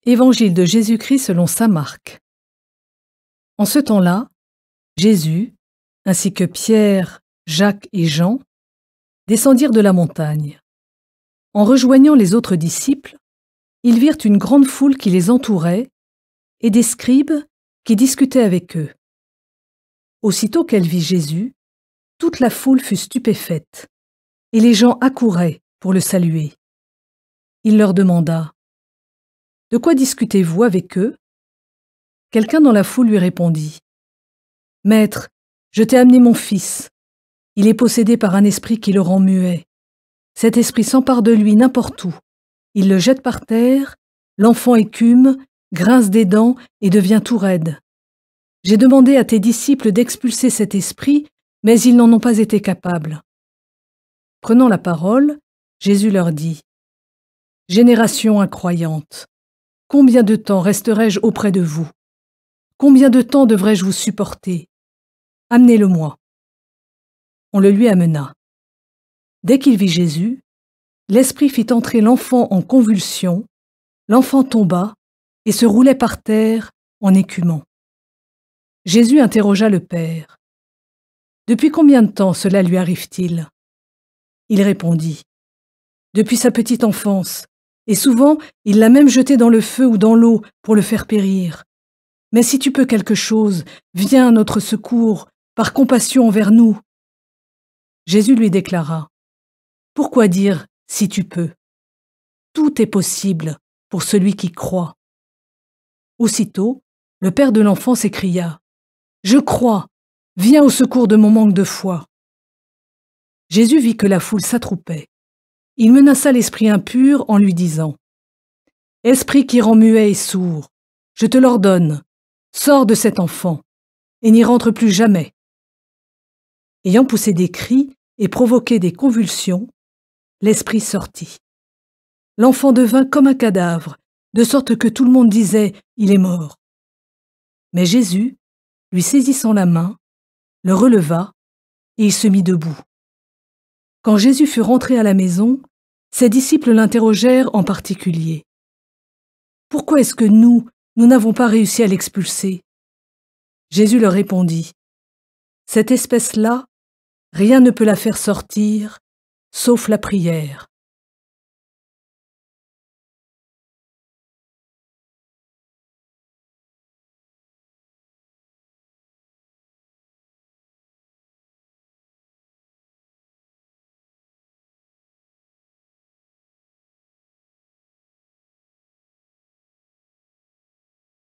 Évangile de Jésus-Christ selon saint Marc. En ce temps-là, Jésus, ainsi que Pierre, Jacques et Jean, descendirent de la montagne. En rejoignant les autres disciples, ils virent une grande foule qui les entourait et des scribes qui discutaient avec eux. Aussitôt qu'elle vit Jésus, toute la foule fut stupéfaite, et les gens accouraient pour le saluer. Il leur demanda : « De quoi discutez-vous avec eux ?» Quelqu'un dans la foule lui répondit : « Maître, je t'ai amené mon fils. Il est possédé par un esprit qui le rend muet. Cet esprit s'empare de lui n'importe où. Il le jette par terre, l'enfant écume, grince des dents et devient tout raide. J'ai demandé à tes disciples d'expulser cet esprit, mais ils n'en ont pas été capables. » Prenant la parole, Jésus leur dit : « Génération incroyante, combien de temps resterai-je auprès de vous ? Combien de temps devrais-je vous supporter ? Amenez-le-moi. » On le lui amena. Dès qu'il vit Jésus, l'esprit fit entrer l'enfant en convulsion, l'enfant tomba et se roulait par terre en écumant. Jésus interrogea le père : « Depuis combien de temps cela lui arrive-t-il ? » Il répondit : « Depuis sa petite enfance, et souvent il l'a même jeté dans le feu ou dans l'eau pour le faire périr. Mais si tu peux quelque chose, viens à notre secours, par compassion envers nous. » Jésus lui déclara : « Pourquoi dire « si tu peux » ? Tout est possible pour celui qui croit. » Aussitôt, le père de l'enfant s'écria : « Je crois, viens au secours de mon manque de foi. » Jésus vit que la foule s'attroupait. Il menaça l'esprit impur en lui disant : « Esprit qui rend muet et sourd, je te l'ordonne, sors de cet enfant et n'y rentre plus jamais. » Ayant poussé des cris et provoqué des convulsions, l'esprit sortit. L'enfant devint comme un cadavre, de sorte que tout le monde disait : « Il est mort. » Mais Jésus, lui saisissant la main, le releva et il se mit debout. Quand Jésus fut rentré à la maison, ses disciples l'interrogèrent en particulier : « Pourquoi est-ce que nous n'avons pas réussi à l'expulser ?» Jésus leur répondit : « Cette espèce-là, rien ne peut la faire sortir, sauf la prière.